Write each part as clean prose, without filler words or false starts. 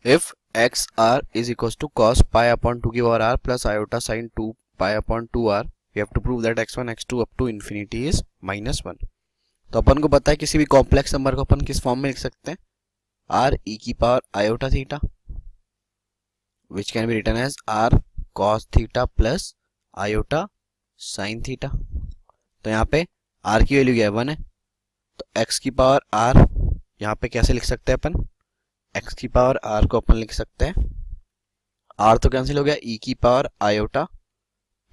If x r is equal to cos pi upon 2 की power r plus iota sine 2 pi upon 2 r, we have to prove that x1 x2 up to infinity is -1। तो अपन को पता है किसी भी complex number को अपन किस form में लिख सकते हैं, आर ई की power iota theta which can be written as r cos theta plus iota sine theta. तो यहाँ पे आर की वैल्यू क्या है 1 है, तो x की पावर आर यहाँ पे कैसे लिख सकते हैं अपन, x की पावर आर को अपन लिख सकते हैं, r तो कैंसिल हो गया, e की पावर आयोटा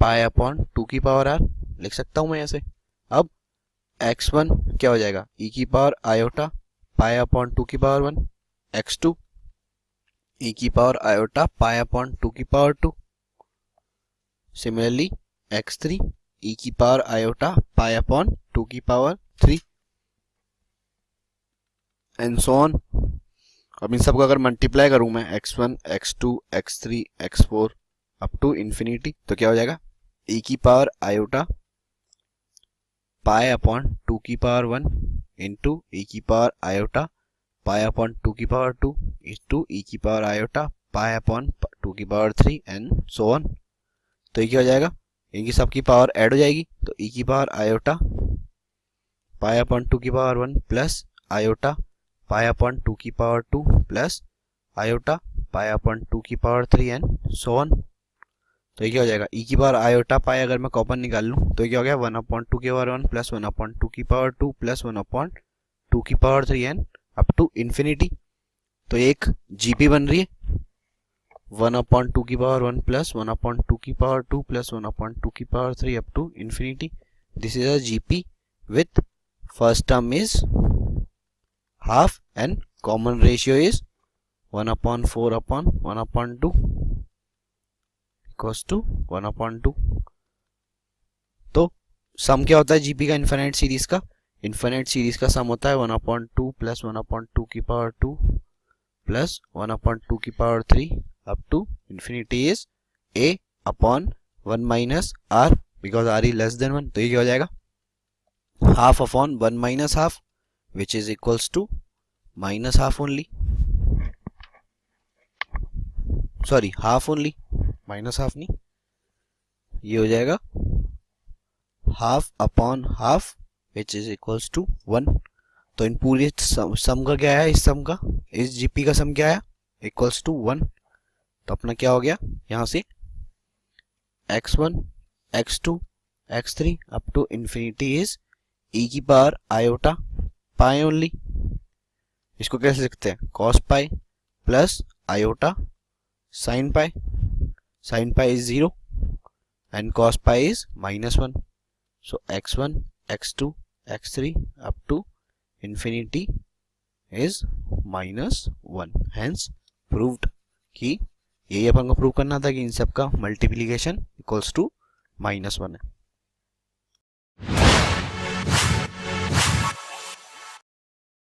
पाई अपॉन 2 की पावर r लिख सकता हूं मैं ऐसे। अब x1 क्या हो जाएगा, e की पावर आयोटा पाई अपॉन 2 की पावर 1, x2 e की पावर आयोटा पाई अपॉन 2 की पावर 2, सिमिलरली x3 e की पावर आयोटा पाई अपॉन 2 की पावर 3 एंड सो ऑन। अब इन सबको अगर मल्टीप्लाई करूं मैं x1 x2 x3 x4 up to infinity, तो क्या हो जाएगा, e की पावर आयोटा पाई अपॉन 2 की पावर 1 इंटू e की पावर आयोटा पाई अपॉन 2 की पावर 2 इंटू e की पावर आयोटा पाई अपॉन 2 की पावर 3 एंड सो ऑन। तो ये क्या हो जाएगा, इनकी सबकी पावर ऐड हो जाएगी, तो e की पावर आयोटा पाई अपॉन 2 की पावर 1 प्लस आयोटा पाई अपॉन 2 की पावर 2 प्लस आयोटा पाई अपॉन 2 की पावर 3 एंड सो ऑन। तो ये क्या हो जाएगा, e की पावर आयोटा पाई अगर मैं कॉमन निकाल लूं तो ये क्या हो गया 1 अपॉन 2 की पावर 1 प्लस 1 अपॉन 2 की पावर 2 प्लस 1 अपॉन 2 की power 3 and up to infinity. तो एक जीपी बन रही है 1 अपॉन 2 की पावर 1 प्लस 1 अपॉन 2 की पावर 2 प्लस 1 अपॉन 2 की power 3 up to infinity. This is a GP with first term is half and common ratio is 1 upon 4 upon 1 upon 2 equals to 1 upon 2। तो सम क्या होता है जीपी का, infinite series का, infinite series का सम होता है 1 upon 2 प्लस 1 upon 2 की पावर 2 प्लस 1 upon 2 की power 3 up to infinity is a upon 1 minus r because r is less than 1। तो ये क्या हो जाएगा, half upon 1 minus half which is equals to minus half only, sorry half only, minus half नहीं, ये हो जाएगा half upon half which is equals to 1। तो इन पूरी सम का क्या है, इस सम का, इस जीपी का सम क्या है, इक्वल्स टू 1। तो अपना क्या हो गया यहां से x1 x2 x3 up to infinity is e की पावर आयोटा पाई ओनली, इसको कैसे लिखते हैं, cos pi plus iota sine pi is 0 and cos pi is -1। So x1 x2 x3 up to infinity is -1, hence proved कि यही अपन को prove करना था कि इन सब का मल्टीप्लीकेशन इक्वल्स टू -1 है।